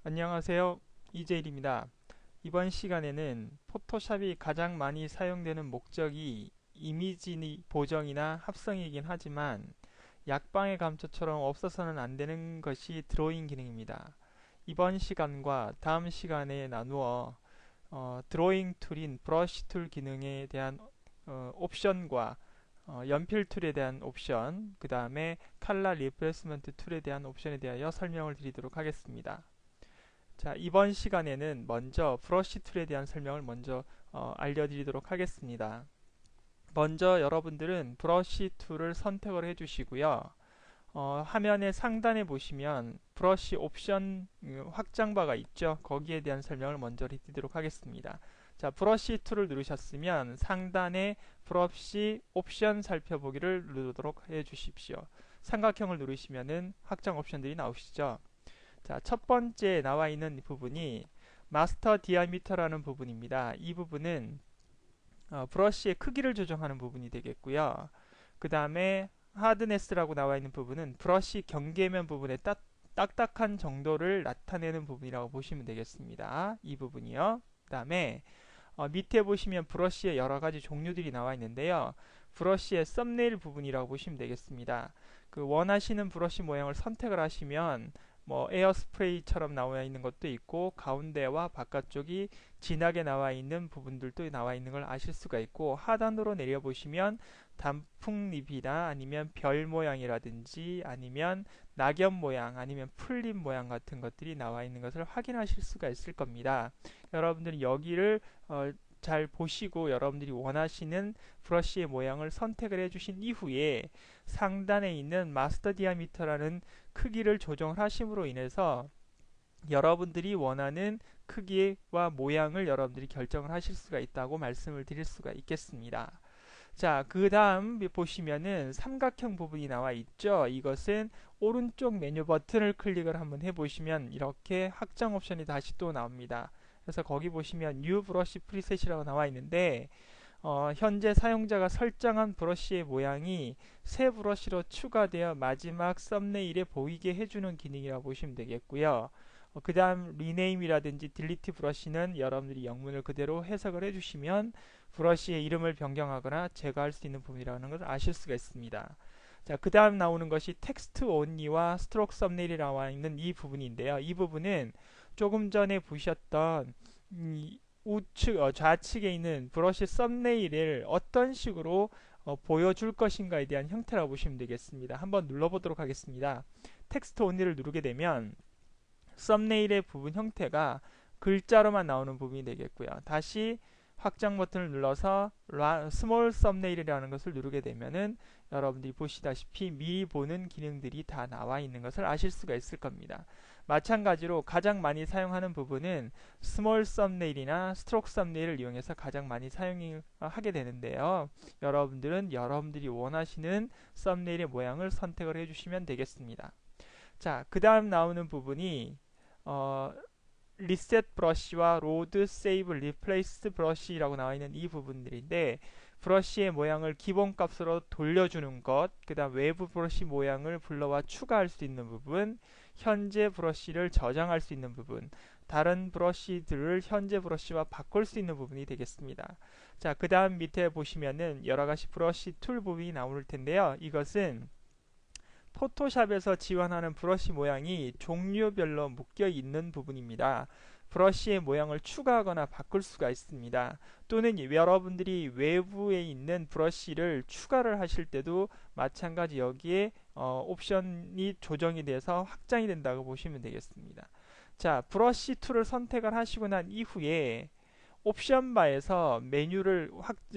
안녕하세요. 이재일입니다. 이번 시간에는 포토샵이 가장 많이 사용되는 목적이 이미지 보정이나 합성이긴 하지만 약방의 감초처럼 없어서는 안 되는 것이 드로잉 기능입니다. 이번 시간과 다음 시간에 나누어 드로잉 툴인 브러쉬 툴 기능에 대한 옵션과 연필 툴에 대한 옵션, 그 다음에 칼라 리플레이스먼트 툴에 대한 옵션에 대하여 설명을 드리도록 하겠습니다. 자, 이번 시간에는 먼저 브러쉬 툴에 대한 설명을 먼저 알려드리도록 하겠습니다. 먼저 여러분들은 브러쉬 툴을 선택을 해주시고요. 화면의 상단에 보시면 브러쉬 옵션 확장바가 있죠. 거기에 대한 설명을 먼저 드리도록 하겠습니다. 자, 브러쉬 툴을 누르셨으면 상단에 브러쉬 옵션 살펴보기를 누르도록 해주십시오. 삼각형을 누르시면은 확장 옵션들이 나오시죠. 자, 첫 번째 나와 있는 부분이 마스터 디아미터라는 부분입니다. 이 부분은 브러쉬의 크기를 조정하는 부분이 되겠고요. 그 다음에 하드네스라고 나와 있는 부분은 브러쉬 경계면 부분의 딱딱한 정도를 나타내는 부분이라고 보시면 되겠습니다. 이 부분이요. 그 다음에 밑에 보시면 브러쉬의 여러 가지 종류들이 나와 있는데요. 브러쉬의 썸네일 부분이라고 보시면 되겠습니다. 그 원하시는 브러쉬 모양을 선택을 하시면 뭐 에어스프레이처럼 나와 있는 것도 있고 가운데와 바깥쪽이 진하게 나와 있는 부분들도 나와 있는 걸 아실 수가 있고, 하단으로 내려 보시면 단풍잎이나 아니면 별 모양이라든지 아니면 낙엽 모양 아니면 풀잎 모양 같은 것들이 나와 있는 것을 확인하실 수가 있을 겁니다. 여러분들은 여기를 잘 보시고 여러분들이 원하시는 브러쉬의 모양을 선택을 해주신 이후에 상단에 있는 마스터 디아미터라는 크기를 조정을 하심으로 인해서 여러분들이 원하는 크기와 모양을 여러분들이 결정을 하실 수가 있다고 말씀을 드릴 수가 있겠습니다. 자, 그 다음 보시면은 삼각형 부분이 나와 있죠. 이것은 오른쪽 메뉴 버튼을 클릭을 한번 해보시면 이렇게 확장 옵션이 다시 또 나옵니다. 그래서 거기 보시면 뉴 브러쉬 프리셋이라고 나와 있는데 현재 사용자가 설정한 브러쉬의 모양이 새 브러쉬로 추가되어 마지막 썸네일에 보이게 해주는 기능이라고 보시면 되겠고요. 그 다음 리네임이라든지 딜리트 브러쉬는 여러분들이 영문을 그대로 해석을 해주시면 브러쉬의 이름을 변경하거나 제거할 수 있는 부분이라는 것을 아실 수가 있습니다. 자, 그 다음 나오는 것이 텍스트 온리와 스트로크 썸네일이 나와 있는 이 부분인데요. 이 부분은 조금 전에 보셨던 우측, 좌측에 있는 브러쉬 썸네일을 어떤 식으로 보여줄 것인가에 대한 형태라고 보시면 되겠습니다. 한번 눌러보도록 하겠습니다. 텍스트 온리를 누르게 되면 썸네일의 부분 형태가 글자로만 나오는 부분이 되겠고요. 다시 확장 버튼을 눌러서 스몰 썸네일이라는 것을 누르게 되면은 여러분들이 보시다시피 미리 보는 기능들이 다 나와 있는 것을 아실 수가 있을 겁니다. 마찬가지로 가장 많이 사용하는 부분은 스몰 썸네일이나 스트로크 썸네일을 이용해서 가장 많이 사용하게 되는데요. 여러분들은 여러분들이 원하시는 썸네일의 모양을 선택을 해주시면 되겠습니다. 자, 그 다음 나오는 부분이 리셋 브러쉬와 로드 세이브 리플레이스 브러쉬라고 나와 있는 이 부분들인데, 브러쉬의 모양을 기본값으로 돌려주는 것, 그 다음 외부 브러쉬 모양을 불러와 추가할 수 있는 부분, 현재 브러쉬를 저장할 수 있는 부분, 다른 브러쉬들을 현재 브러쉬와 바꿀 수 있는 부분이 되겠습니다. 자, 그 다음 밑에 보시면은 여러가지 브러쉬 툴 부분이 나올 텐데요. 이것은 포토샵에서 지원하는 브러쉬 모양이 종류별로 묶여 있는 부분입니다. 브러쉬의 모양을 추가하거나 바꿀 수가 있습니다. 또는 여러분들이 외부에 있는 브러쉬를 추가를 하실 때도 마찬가지 여기에 옵션이 조정이 돼서 확장이 된다고 보시면 되겠습니다. 자, 브러쉬 툴을 선택을 하시고 난 이후에 옵션 바에서 메뉴를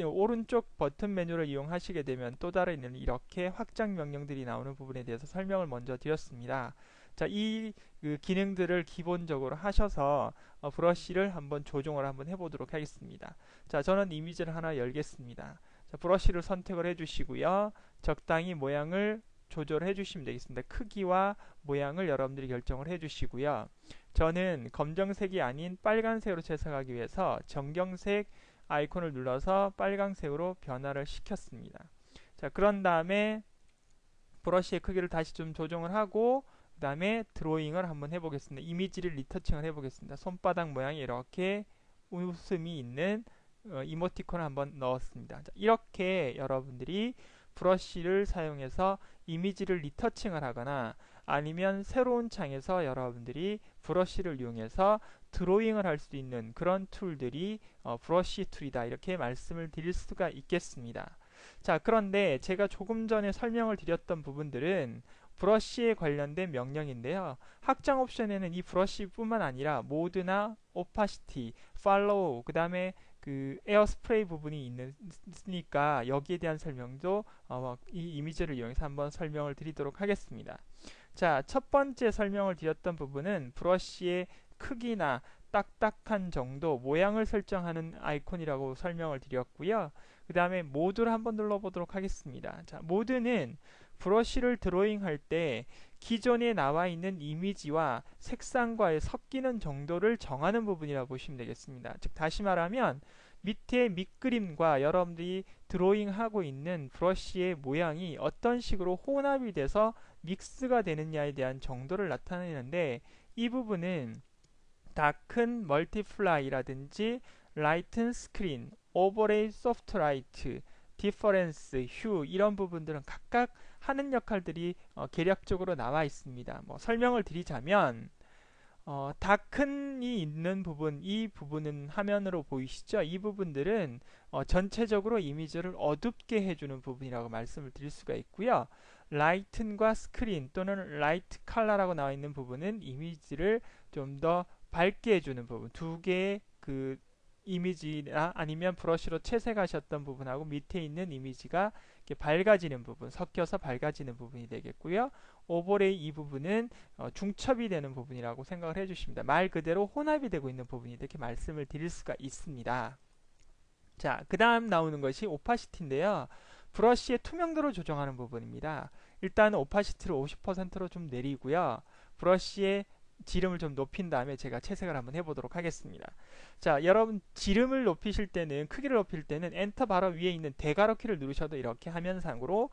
오른쪽 버튼 메뉴를 이용하시게 되면 또 다른 이렇게 확장 명령들이 나오는 부분에 대해서 설명을 먼저 드렸습니다. 자, 그 기능들을 기본적으로 하셔서 브러쉬를 한번 조정을 한번 해보도록 하겠습니다. 자, 저는 이미지를 하나 열겠습니다. 자, 브러쉬를 선택을 해주시고요. 적당히 모양을 조절해 주시면 되겠습니다. 크기와 모양을 여러분들이 결정을 해 주시고요. 저는 검정색이 아닌 빨간색으로 채색하기 위해서 정경색 아이콘을 눌러서 빨간색으로 변화를 시켰습니다. 자, 그런 다음에 브러쉬의 크기를 다시 좀 조정을 하고 그 다음에 드로잉을 한번 해보겠습니다. 이미지를 리터칭을 해보겠습니다. 손바닥 모양이 이렇게 웃음이 있는 이모티콘을 한번 넣었습니다. 자, 이렇게 여러분들이 브러쉬를 사용해서 이미지를 리터칭을 하거나 아니면 새로운 창에서 여러분들이 브러쉬를 이용해서 드로잉을 할 수 있는 그런 툴들이 브러쉬 툴이다, 이렇게 말씀을 드릴 수가 있겠습니다. 자, 그런데 제가 조금 전에 설명을 드렸던 부분들은 브러쉬에 관련된 명령인데요. 확장 옵션에는 이 브러쉬뿐만 아니라 모드나 오파시티, 팔로우, 그 다음에 그 에어스프레이 부분이 있으니까 여기에 대한 설명도 이 이미지를 이용해서 한번 설명을 드리도록 하겠습니다. 자, 첫 번째 설명을 드렸던 부분은 브러쉬의 크기나 딱딱한 정도, 모양을 설정하는 아이콘이라고 설명을 드렸고요. 그 다음에 모드를 한번 눌러보도록 하겠습니다. 자, 모드는 브러쉬를 드로잉할 때 기존에 나와 있는 이미지와 색상과의 섞이는 정도를 정하는 부분이라고 보시면 되겠습니다. 즉 다시 말하면 밑에 밑그림과 여러분들이 드로잉하고 있는 브러쉬의 모양이 어떤 식으로 혼합이 돼서 믹스가 되느냐에 대한 정도를 나타내는데, 이 부분은 다큰 멀티플라이라든지 라이튼 스크린, 오버레이 소프트 라이트, 디퍼런스, 휴, 이런 부분들은 각각 하는 역할들이 계략적으로 나와 있습니다. 설명을 드리자면 다큰이 있는 부분, 이 부분은 화면으로 보이시죠? 이 부분들은 전체적으로 이미지를 어둡게 해주는 부분이라고 말씀을 드릴 수가 있고요. 라이튼과 스크린 또는 라이트 컬러라고 나와 있는 부분은 이미지를 좀 더 밝게 해주는 부분, 두 개의 그 이미지나 아니면 브러쉬로 채색하셨던 부분하고 밑에 있는 이미지가 이렇게 밝아지는 부분, 섞여서 밝아지는 부분이 되겠고요. 오버레이, 이 부분은 중첩이 되는 부분이라고 생각을 해주십니다. 말 그대로 혼합이 되고 있는 부분이 이렇게 말씀을 드릴 수가 있습니다. 자, 그 다음 나오는 것이 오파시티인데요. 브러쉬의 투명도를 조정하는 부분입니다. 일단 오파시티를 50%로 좀 내리고요. 브러쉬의 지름을 좀 높인 다음에 제가 채색을 한번 해보도록 하겠습니다. 자, 여러분 지름을 높이실 때는, 크기를 높일 때는 엔터 바로 위에 있는 대괄호 키를 누르셔도 이렇게 화면상으로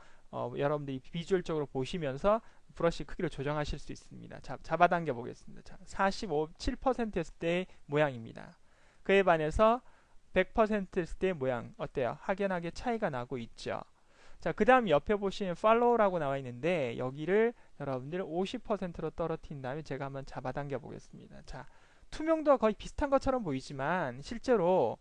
여러분들이 비주얼적으로 보시면서 브러쉬 크기를 조정하실 수 있습니다. 자, 잡아당겨 보겠습니다. 자, 47%였을 때의 모양입니다. 그에 반해서 100%였을 때의 모양 어때요? 확연하게 차이가 나고 있죠. 자, 그 다음 옆에 보시면 follow라고 나와 있는데 여기를 여러분들 50%로 떨어뜨린 다음에 제가 한번 잡아당겨 보겠습니다. 자, 투명도가 거의 비슷한 것처럼 보이지만 실제로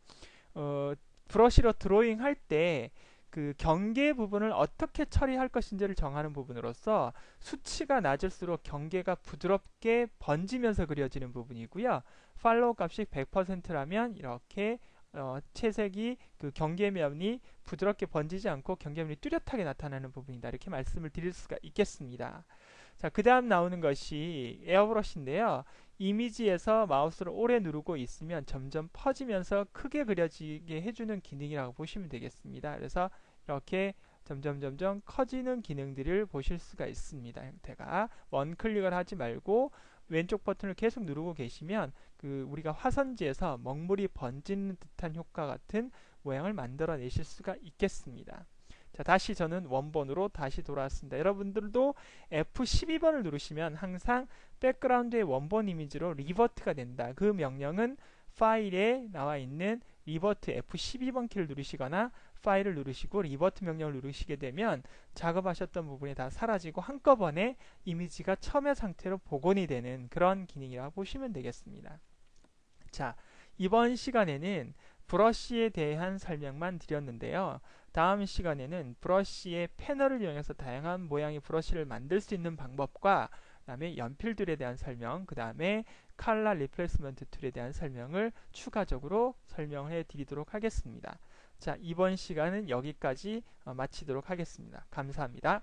브러쉬로 드로잉 할 때 그 경계 부분을 어떻게 처리할 것인지를 정하는 부분으로서 수치가 낮을수록 경계가 부드럽게 번지면서 그려지는 부분이고요. 팔로우 값이 100%라면 이렇게 채색이 그 경계면이 부드럽게 번지지 않고 경계면이 뚜렷하게 나타나는 부분이다, 이렇게 말씀을 드릴 수가 있겠습니다. 자, 그 다음 나오는 것이 에어브러쉬인데요. 이미지에서 마우스를 오래 누르고 있으면 점점 퍼지면서 크게 그려지게 해주는 기능이라고 보시면 되겠습니다. 그래서 이렇게 점점 커지는 기능들을 보실 수가 있습니다. 형태가 원클릭을 하지 말고 왼쪽 버튼을 계속 누르고 계시면 그 우리가 화선지에서 먹물이 번지는 듯한 효과 같은 모양을 만들어 내실 수가 있겠습니다. 자, 다시 저는 원본으로 다시 돌아왔습니다. 여러분들도 F12번을 누르시면 항상 백그라운드의 원본 이미지로 리버트가 된다. 그 명령은 파일에 나와 있는 리버트 F12번 키를 누르시거나 파일을 누르시고 리버트 명령을 누르시게 되면 작업하셨던 부분이 다 사라지고 한꺼번에 이미지가 처음의 상태로 복원이 되는 그런 기능이라고 보시면 되겠습니다. 자, 이번 시간에는 브러쉬에 대한 설명만 드렸는데요. 다음 시간에는 브러쉬의 패널을 이용해서 다양한 모양의 브러쉬를 만들 수 있는 방법과 그 다음에 연필들에 대한 설명, 그 다음에 컬러 리플레이스먼트 툴에 대한 설명을 추가적으로 설명해 드리도록 하겠습니다. 자, 이번 시간은 여기까지 마치도록 하겠습니다. 감사합니다.